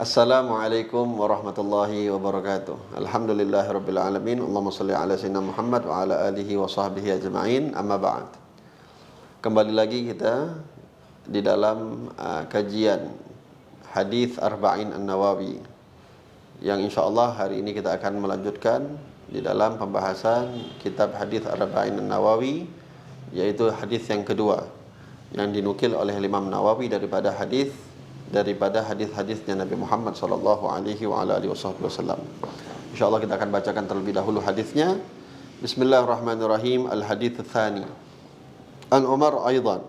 Assalamualaikum warahmatullahi wabarakatuh. Alhamdulillahirabbil alamin. Allahumma shalli ala sayyidina Muhammad wa ala alihi wa sahbihi ajma'in. Amma ba'd. Kembali lagi kita di dalam kajian hadis Arba'in An-Nawawi yang insyaallah hari ini kita akan melanjutkan di dalam pembahasan kitab hadis Arba'in An-Nawawi, yaitu hadis yang kedua yang dinukil oleh Imam Nawawi daripada hadis-hadisnya Nabi Muhammad sallallahu alaihi wa ala alihi wasallam. Insyaallah kita akan bacakan terlebih dahulu hadisnya. Bismillahirrahmanirrahim. Al-hadits tsani. An Umar aidan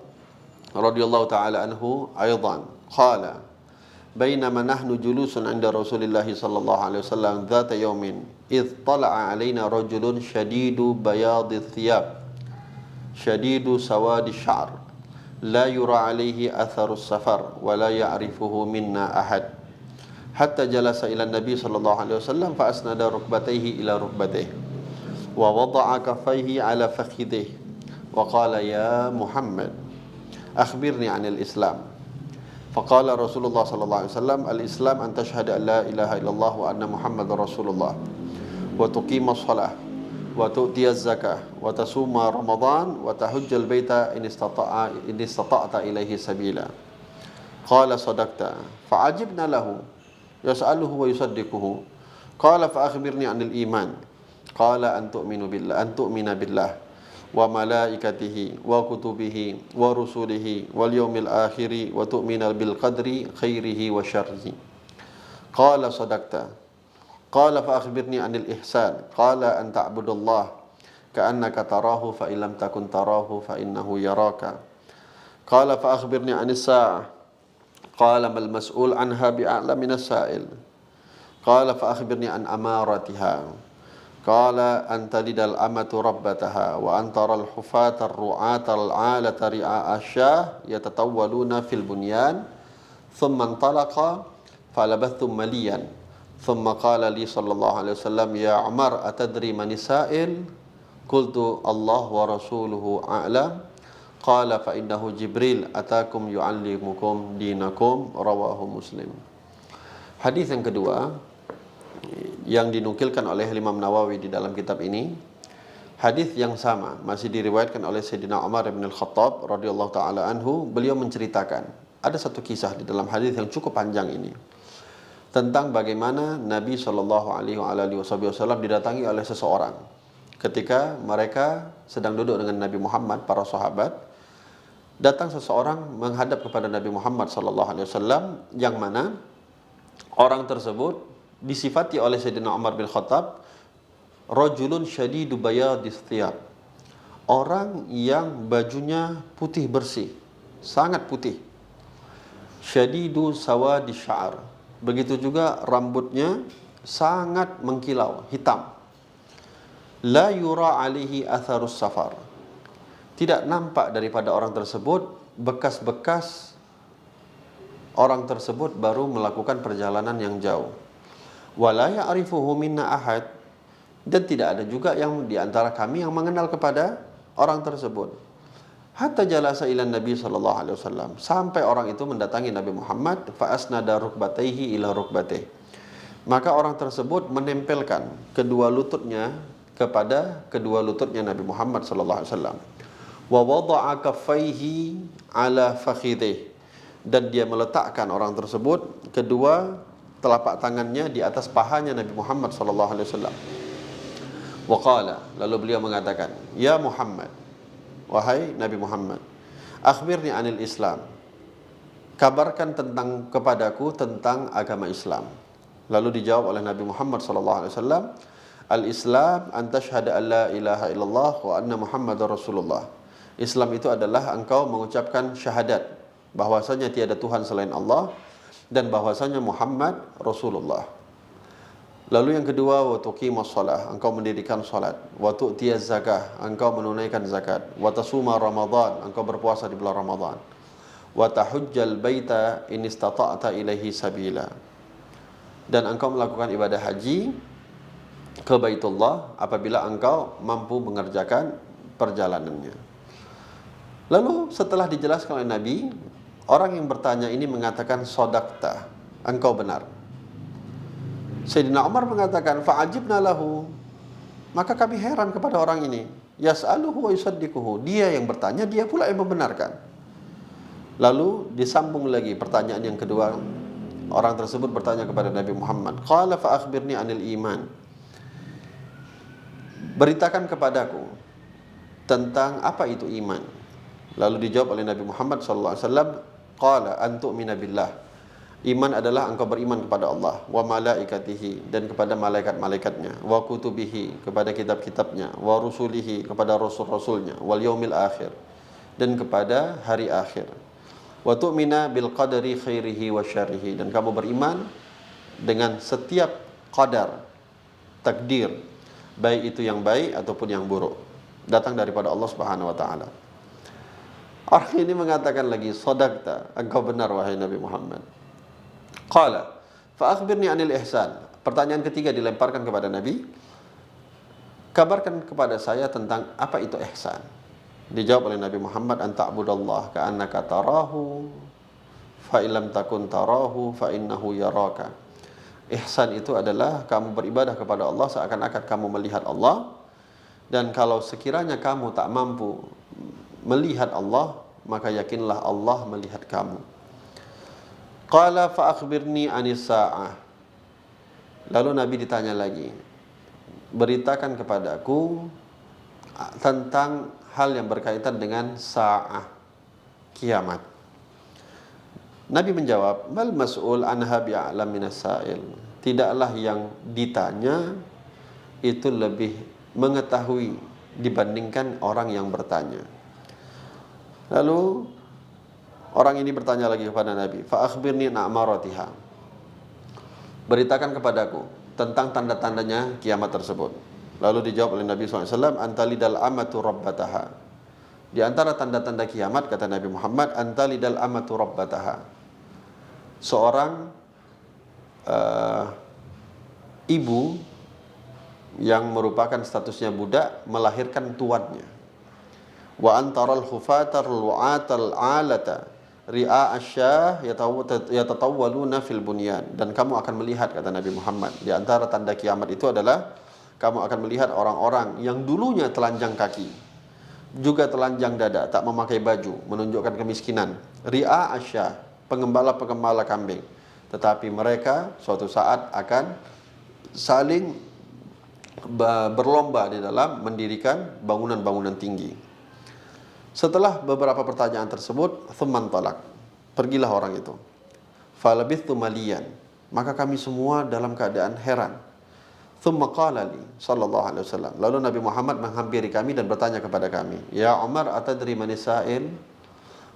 radhiyallahu ta'ala anhu aidan qala bainama nahnu julusun 'inda Rasulillah sallallahu alaihi wasallam dzata yawmin idh tala'a 'alaina rajulun shadidu bayadhi thiyab shadidu sawadi sya'r لا يرى عليه أثر السفر ولا يعرفه منا أحد حتى جلس إلى النبي صلى الله عليه وسلم فأسند ركبتيه إلى ركبته ووضع كفيه على فخذه وقال يا محمد أخبرني عن الإسلام فقال رسول الله صلى الله عليه وسلم الإسلام أن تشهد أن لا إله إلا الله وأن محمد رسول الله وتقيم الصلاة وتؤتي الزكاة وتصوم رمضان وتحج البيت إن استطعت إليه سبيلا قال صدقت فعجبنا له يسأله ويصدقه قال فأخبرني عن الإيمان قال أن تؤمن بالله وملائكته وكتبه ورسله واليوم الآخر وتؤمن بالقدر خيره وشره قال صدقت قال فأخبرني عن الإحسان قال أن تعبد الله كأنك تراه فإن لم تكن تراه فإنه يراك قال فأخبرني عن الساعة قال ما المسؤول عنها بأعلم من السائل قال فأخبرني عن أمارتها قال أن تلد الأمة ربتها وأن ترى الحفاة الرعاة العالة رعاء الشاة يتطولون في البنيان ثم انطلق فلبثت مليا ثم قال لي صلى الله عليه وسلم يا عمر أتدري من السائل قلت الله ورسوله أعلم قال فإنه جبريل أتاكم يعلمكم دينكم رواه مسلم. Hadis yang kedua yang dinukilkan oleh Imam Nawawi di dalam kitab ini, hadis yang sama masih diriwayatkan oleh Sayyidina Umar bin Al-Khattab radhiyallahu taala anhu. Beliau menceritakan ada satu kisah di dalam hadis yang cukup panjang ini tentang bagaimana Nabi Shallallahu Alaihi Wasallam didatangi oleh seseorang ketika mereka sedang duduk dengan Nabi Muhammad, para sahabat. Datang seseorang menghadap kepada Nabi Muhammad Shallallahu Alaihi Wasallam yang mana orang tersebut disifati oleh Sayyidina Umar bin Khattab rajulun syadidu bayadis thiyab, orang yang bajunya putih bersih, sangat putih. Syadidu sawadi sya'r, begitu juga rambutnya sangat mengkilau, hitam. La yura alaihi atharus safar, tidak nampak daripada orang tersebut bekas-bekas orang tersebut baru melakukan perjalanan yang jauh. Wala ya'rifuhu minna ahad, dan tidak ada juga yang di antara kami yang mengenal kepada orang tersebut. Hatta jalasa ila Nabi sallallahu alaihi wasallam, sampai orang itu mendatangi Nabi Muhammad, fa asnada rukbatayhi ila rukbatih, maka orang tersebut menempelkan kedua lututnya kepada kedua lututnya Nabi Muhammad sallallahu alaihi wasallam. Wa wada'a kaffaihi ala fakhidih, dan dia meletakkan orang tersebut kedua telapak tangannya di atas pahanya Nabi Muhammad sallallahu alaihi wasallam. Wa qala, lalu beliau mengatakan, ya Muhammad, wahai Nabi Muhammad, akhbirni anil Islam, kabarkan kepadaku tentang agama Islam. Lalu dijawab oleh Nabi Muhammad SAW, al-Islam an tashhada an la ilaha illallah wa anna Muhammadar Rasulullah. Islam itu adalah engkau mengucapkan syahadat bahwasanya tiada Tuhan selain Allah dan bahwasanya Muhammad Rasulullah. Lalu yang kedua, wa tuqimus shalah, engkau mendirikan salat, wa tu'tiyaz zakah, engkau menunaikan zakat, wa tasuma ramadan, engkau berpuasa di bulan Ramadan, wa tahujjal baita in istata'ta ilaihi sabila, dan engkau melakukan ibadah haji ke Baitullah apabila engkau mampu mengerjakan perjalanannya. Lalu setelah dijelaskan oleh Nabi, orang yang bertanya ini mengatakan sodakta, engkau benar. Sayyidina Umar mengatakan, fa'ajibna lahu, maka kami heran kepada orang ini. Yas'aluhu wa yusaddiquhu, dia yang bertanya, dia pula yang membenarkan. Lalu disambung lagi pertanyaan yang kedua. Orang tersebut bertanya kepada Nabi Muhammad, qala fa akhbirni anil iman, beritakan kepadaku tentang apa itu iman. Lalu dijawab oleh Nabi Muhammad SAW, qala an tu'mina billah, iman adalah engkau beriman kepada Allah, wa malaikatihi, dan kepada malaikat-malaikatnya, wa kutubihi, kepada kitab-kitabnya, wa rusulihi, kepada rasul-rasulnya, wal yaumil akhir, dan kepada hari akhir, wa tu'mina bil qadari khairihi wa syarrihi, dan kamu beriman dengan setiap qadar, takdir, baik itu yang baik ataupun yang buruk, datang daripada Allah Subhanahu wa taala. Orang ini mengatakan lagi, sadaqta, engkau benar wahai Nabi Muhammad. Qala fa akhbirni anil ihsan. Pertanyaan ketiga dilemparkan kepada Nabi, kabarkan kepada saya tentang apa itu ihsan. Dijawab oleh Nabi Muhammad, an ta'budallah ka'annaka tarahu fa illam takun tarahu fa innahu yaraka. Ihsan itu adalah kamu beribadah kepada Allah seakan-akan kamu melihat Allah, dan kalau sekiranya kamu tak mampu melihat Allah, maka yakinlah Allah melihat kamu. Qala fa akhbirni anis sa'ah. Lalu Nabi ditanya lagi, beritakan kepadaku tentang hal yang berkaitan dengan sa'ah, kiamat. Nabi menjawab, mal mas'ul anha bi'a'lam minas sa'il. Tidaklah yang ditanya itu lebih mengetahui dibandingkan orang yang bertanya. Lalu orang ini bertanya lagi kepada Nabi, fa akhbirni na'maratiha. Beritakan kepadaku tentang tanda-tandanya kiamat tersebut. Lalu dijawab oleh Nabi SAW, antalidal amatu rabbataha. Di antara tanda-tanda kiamat, kata Nabi Muhammad, antalidal amatu rabbataha. Seorang ibu yang merupakan statusnya budak melahirkan tuannya. Wa antaral hufatar lu'atal alata ri'a asyah yatatawwaluna fil bunyan. Dan kamu akan melihat, kata Nabi Muhammad, di antara tanda kiamat itu adalah kamu akan melihat orang-orang yang dulunya telanjang kaki, juga telanjang dada, tak memakai baju, menunjukkan kemiskinan. Ri'a asyah, pengembala-pengembala kambing. Tetapi mereka suatu saat akan saling berlomba di dalam mendirikan bangunan-bangunan tinggi. Setelah beberapa pertanyaan tersebut, thumman talak, pergilah orang itu. Falabithtu maliyan, maka kami semua dalam keadaan heran. Thumma qala li sallallahu alaihi wasallam, lalu Nabi Muhammad menghampiri kami dan bertanya kepada kami, ya Umar, atadri manis sa'il?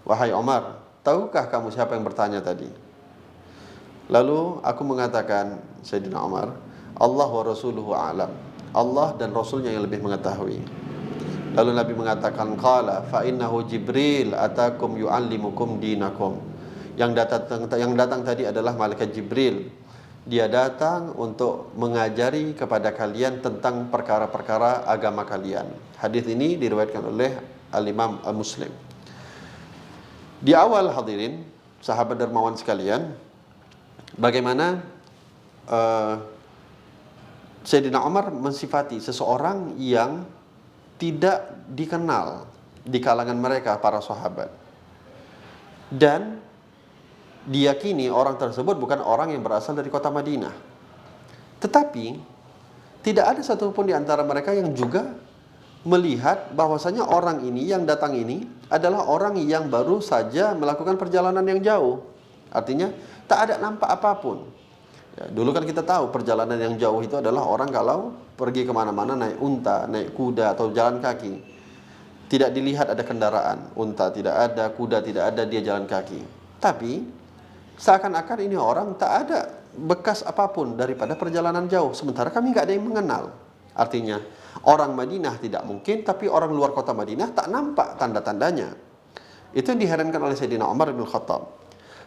Wahai Umar, tahukah kamu siapa yang bertanya tadi? Lalu aku mengatakan, Sayyidina Umar, Allah wa rasuluhu a'lam, Allah dan Rasulnya yang lebih mengetahui. Lalu Nabi mengatakan, qala fa innahu Jibril atakum yu'allimukum dinakum. Yang datang tadi adalah malaikat Jibril. Dia datang untuk mengajari kepada kalian tentang perkara-perkara agama kalian. Hadis ini diriwayatkan oleh Al-Imam Muslim. Di awal, hadirin, sahabat dermawan sekalian, bagaimana Sayyidina Umar mensifati seseorang yang tidak dikenal di kalangan mereka para sahabat, dan diyakini orang tersebut bukan orang yang berasal dari kota Madinah. Tetapi tidak ada satupun di antara mereka yang juga melihat bahwasanya orang ini yang datang ini adalah orang yang baru saja melakukan perjalanan yang jauh. Artinya tak ada nampak apapun. Ya, dulu kan kita tahu perjalanan yang jauh itu adalah orang kalau pergi kemana-mana naik unta, naik kuda atau jalan kaki. Tidak dilihat ada kendaraan, unta tidak ada, kuda tidak ada, dia jalan kaki. Tapi seakan-akan ini orang tak ada bekas apapun daripada perjalanan jauh. Sementara kami nggak ada yang mengenal. Artinya orang Madinah tidak mungkin, tapi orang luar kota Madinah tak nampak tanda-tandanya. Itu yang diherankan oleh Sayyidina Umar bin Khattab.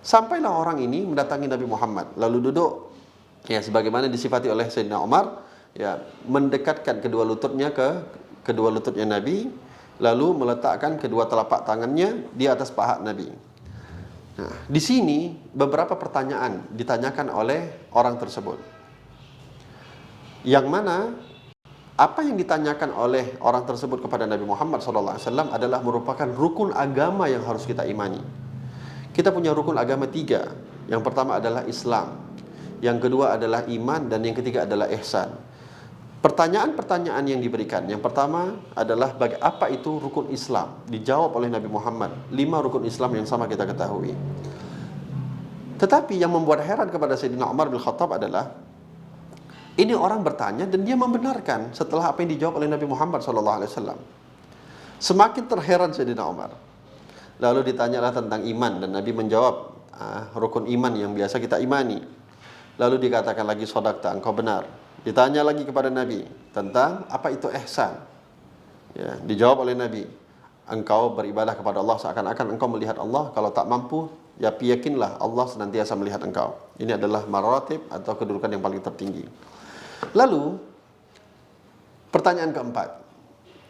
Sampailah orang ini mendatangi Nabi Muhammad, lalu duduk, ya sebagaimana disifati oleh Sayyidina Umar, ya mendekatkan kedua lututnya ke kedua lututnya Nabi, lalu meletakkan kedua telapak tangannya di atas paha Nabi. Nah, di sini beberapa pertanyaan ditanyakan oleh orang tersebut. Yang mana apa yang ditanyakan oleh orang tersebut kepada Nabi Muhammad SAW adalah merupakan rukun agama yang harus kita imani. Kita punya rukun agama 3. Yang pertama adalah Islam, yang kedua adalah iman, dan yang ketiga adalah ihsan. Pertanyaan-pertanyaan yang diberikan, yang pertama adalah apa itu rukun Islam? Dijawab oleh Nabi Muhammad, 5 rukun Islam yang sama kita ketahui. Tetapi yang membuat heran kepada Sayyidina Umar bin Khattab adalah ini orang bertanya dan dia membenarkan setelah apa yang dijawab oleh Nabi Muhammad SAW. Semakin terheran Sayyidina Umar. Lalu ditanyalah tentang iman dan Nabi menjawab rukun iman yang biasa kita imani. Lalu dikatakan lagi sodakta, engkau benar. Ditanya lagi kepada Nabi tentang apa itu ihsan. Ya, dijawab oleh Nabi, engkau beribadah kepada Allah seakan-akan engkau melihat Allah. Kalau tak mampu, ya yakinlah Allah senantiasa melihat engkau. Ini adalah maratib atau kedudukan yang paling tertinggi. Lalu pertanyaan keempat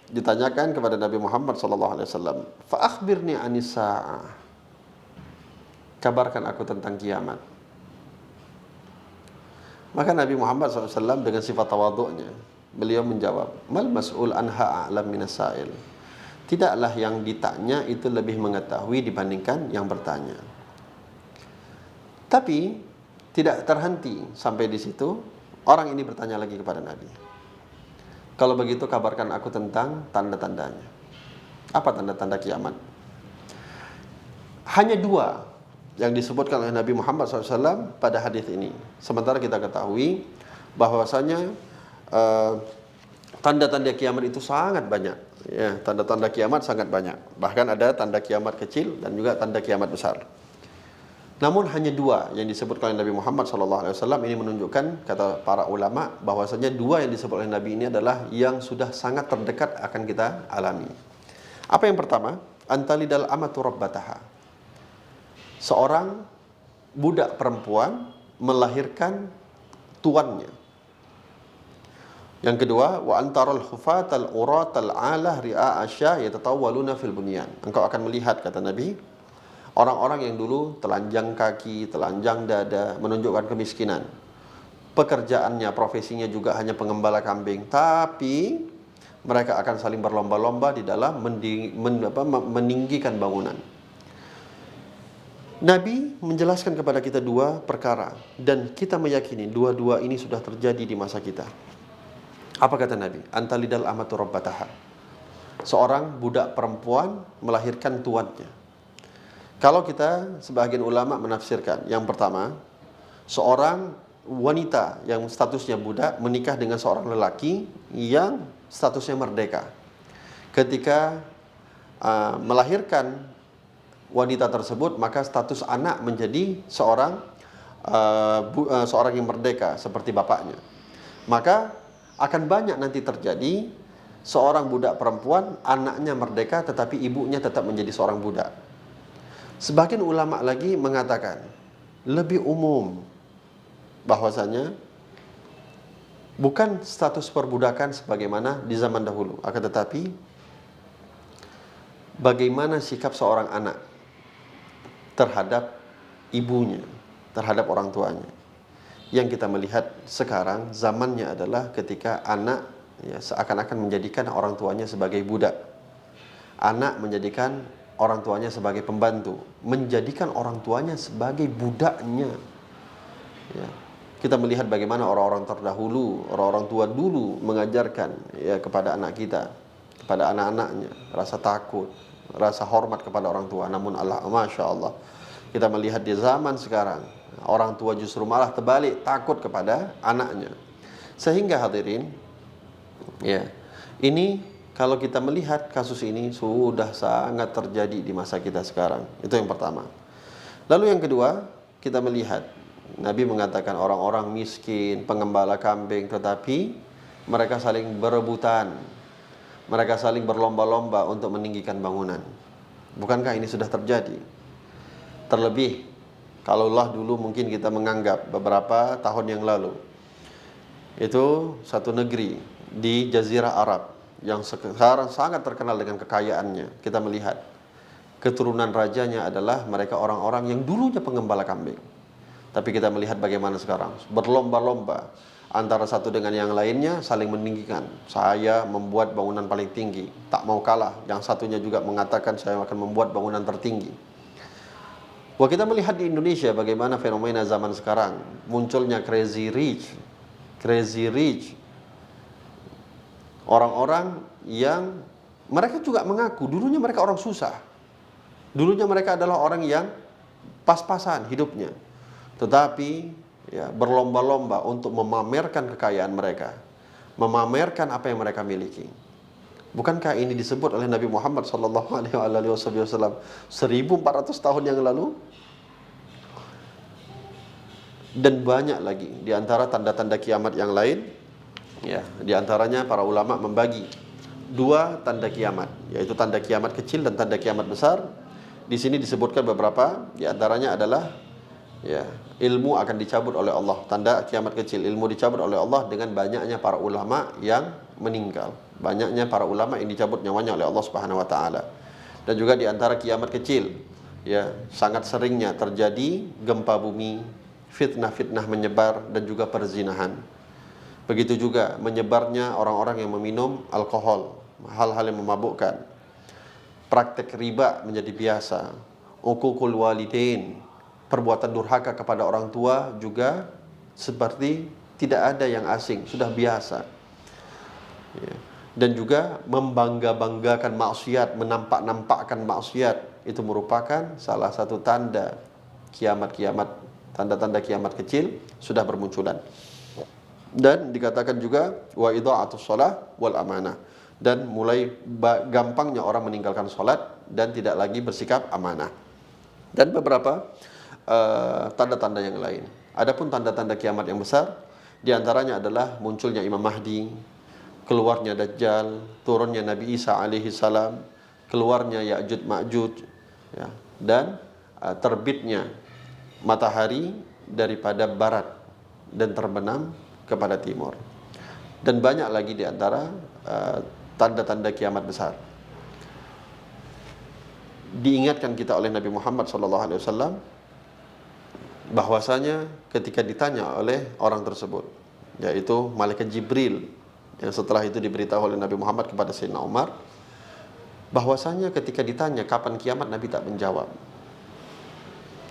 ditanyakan kepada Nabi Muhammad SAW, fa akhbirni anis sa'ah, kabarkan aku tentang kiamat. Maka Nabi Muhammad SAW dengan sifat tawadhu'nya, beliau menjawab, mal mas'ul anha a'lam minas sa'il. Tidaklah yang ditanya itu lebih mengetahui dibandingkan yang bertanya. Tapi tidak terhenti sampai di situ. Orang ini bertanya lagi kepada Nabi, kalau begitu kabarkan aku tentang tanda-tandanya. Apa tanda-tanda kiamat? Hanya 2 yang disebutkan oleh Nabi Muhammad SAW pada hadis ini. Sementara kita ketahui bahwasanya tanda-tanda kiamat itu sangat banyak. Ya, tanda-tanda kiamat sangat banyak. Bahkan ada tanda kiamat kecil dan juga tanda kiamat besar. Namun hanya 2 yang disebutkan oleh Nabi Muhammad SAW. Ini menunjukkan, kata para ulama, bahwasanya 2 yang disebut oleh Nabi ini adalah yang sudah sangat terdekat akan kita alami. Apa yang pertama? Antalidal amatu rabbataha. Seorang budak perempuan melahirkan tuannya. Yang kedua, wa antaral hufatal uratal alah ri'a asya yatatawwaluna fil bunyan. Engkau akan melihat, kata Nabi, orang-orang yang dulu telanjang kaki, telanjang dada, menunjukkan kemiskinan. Pekerjaannya, profesinya juga hanya pengembala kambing. Tapi mereka akan saling berlomba-lomba di dalam meninggikan bangunan. Nabi menjelaskan kepada kita 2 perkara. Dan kita meyakini 2 ini sudah terjadi di masa kita. Apa kata Nabi? Antalidal amatu rabbataha. Seorang budak perempuan melahirkan tuannya. Kalau kita, sebagian ulama menafsirkan, yang pertama, seorang wanita yang statusnya budak menikah dengan seorang lelaki yang statusnya merdeka. Ketika melahirkan wanita tersebut, maka status anak menjadi seorang yang merdeka seperti bapaknya. Maka akan banyak nanti terjadi seorang budak perempuan, anaknya merdeka tetapi ibunya tetap menjadi seorang budak. Sebagian ulama lagi mengatakan lebih umum bahwasanya bukan status perbudakan sebagaimana di zaman dahulu, akan tetapi bagaimana sikap seorang anak terhadap ibunya, terhadap orang tuanya. Yang kita melihat sekarang zamannya adalah ketika anak seakan-akan menjadikan orang tuanya sebagai budak. Anak menjadikan orang tuanya sebagai pembantu, menjadikan orang tuanya sebagai budaknya. Ya. Kita melihat bagaimana orang-orang terdahulu, orang-orang tua dulu mengajarkan kepada anak kita, kepada anak-anaknya, rasa takut, rasa hormat kepada orang tua. Namun Masya Allah, kita melihat di zaman sekarang, orang tua justru malah terbalik, takut kepada anaknya. Sehingga hadirin, ini kalau kita melihat kasus ini sudah sangat terjadi di masa kita sekarang. Itu yang pertama. Lalu yang kedua, kita melihat Nabi mengatakan orang-orang miskin, pengembala kambing, tetapi mereka saling berebutan. Mereka saling berlomba-lomba untuk meninggikan bangunan. Bukankah ini sudah terjadi? Terlebih, kalaulah dulu mungkin kita menganggap beberapa tahun yang lalu, itu satu negeri di Jazirah Arab yang sekarang sangat terkenal dengan kekayaannya. Kita melihat keturunan rajanya adalah mereka orang-orang yang dulunya pengembala kambing. Tapi kita melihat bagaimana sekarang berlomba-lomba antara satu dengan yang lainnya saling meninggikan. Saya membuat bangunan paling tinggi, tak mau kalah. Yang satunya juga mengatakan saya akan membuat bangunan tertinggi. Wah, kita melihat di Indonesia bagaimana fenomena zaman sekarang, munculnya crazy rich. Crazy rich. Orang-orang yang mereka juga mengaku dulunya mereka orang susah. Dulunya mereka adalah orang yang pas-pasan hidupnya. Tetapi ya, berlomba-lomba untuk memamerkan kekayaan mereka, memamerkan apa yang mereka miliki. Bukankah ini disebut oleh Nabi Muhammad SAW 1400 tahun yang lalu? Dan banyak lagi di antara tanda-tanda kiamat yang lain. Ya, di antaranya para ulama membagi dua tanda kiamat, yaitu tanda kiamat kecil dan tanda kiamat besar. Di sini disebutkan beberapa, di antaranya adalah ya, ilmu akan dicabut oleh Allah. Tanda kiamat kecil, ilmu dicabut oleh Allah dengan banyaknya para ulama yang meninggal. Banyaknya para ulama yang dicabut nyawanya oleh Allah Subhanahu wa taala. Dan juga di antara kiamat kecil, ya, sangat seringnya terjadi gempa bumi, fitnah-fitnah menyebar dan juga perzinahan. Begitu juga menyebarnya orang-orang yang meminum alkohol, hal-hal yang memabukkan. Praktek riba menjadi biasa. Uququl walidain, perbuatan durhaka kepada orang tua juga seperti tidak ada yang asing, sudah biasa. Ya. Dan juga membangga-banggakan maksiat, menampak-nampakkan maksiat, itu merupakan salah satu tanda kiamat-kiamat, tanda-tanda kiamat kecil sudah bermunculan. Dan dikatakan juga wa idha'atus shalah wal amanah, dan mulai gampangnya orang meninggalkan salat dan tidak lagi bersikap amanah. Dan beberapa tanda-tanda yang lain. Adapun tanda-tanda kiamat yang besar, di antaranya adalah munculnya Imam Mahdi, keluarnya Dajjal, turunnya Nabi Isa alaihi salam, keluarnya Ya'juj Ma'juj, ya, dan terbitnya matahari daripada barat dan terbenam kepada timur. Dan banyak lagi di antara tanda-tanda kiamat besar. Diingatkan kita oleh Nabi Muhammad SAW bahwasanya ketika ditanya oleh orang tersebut, yaitu malaikat Jibril, yang setelah itu diberitahu oleh Nabi Muhammad kepada Sayyidina Umar, bahwasanya ketika ditanya kapan kiamat, Nabi tak menjawab.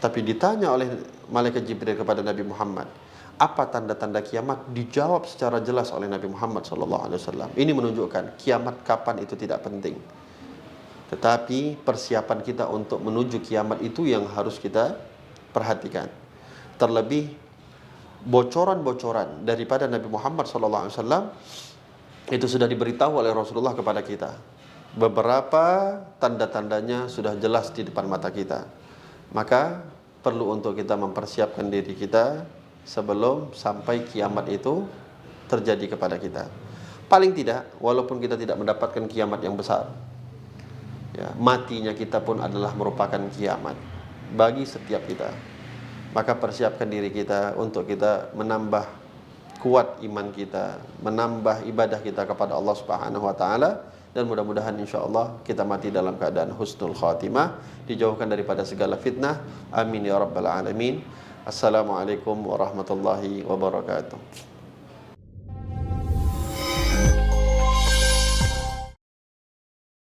Tapi ditanya oleh malaikat Jibril kepada Nabi Muhammad, apa tanda-tanda kiamat, dijawab secara jelas oleh Nabi Muhammad SAW. Ini menunjukkan kiamat kapan itu tidak penting, tetapi persiapan kita untuk menuju kiamat itu yang harus kita perhatikan. Terlebih bocoran-bocoran daripada Nabi Muhammad SAW itu sudah diberitahu oleh Rasulullah kepada kita. Beberapa tanda-tandanya sudah jelas di depan mata kita. Maka perlu untuk kita mempersiapkan diri kita sebelum sampai kiamat itu terjadi kepada kita. Paling tidak, walaupun kita tidak mendapatkan kiamat yang besar, ya, matinya kita pun adalah merupakan kiamat bagi setiap kita. Maka persiapkan diri kita untuk kita menambah kuat iman kita, menambah ibadah kita kepada Allah Subhanahu wa taala, dan mudah-mudahan insyaallah kita mati dalam keadaan husnul khatimah, dijauhkan daripada segala fitnah. Amin ya rabbal alamin. Assalamualaikum warahmatullahi wabarakatuh.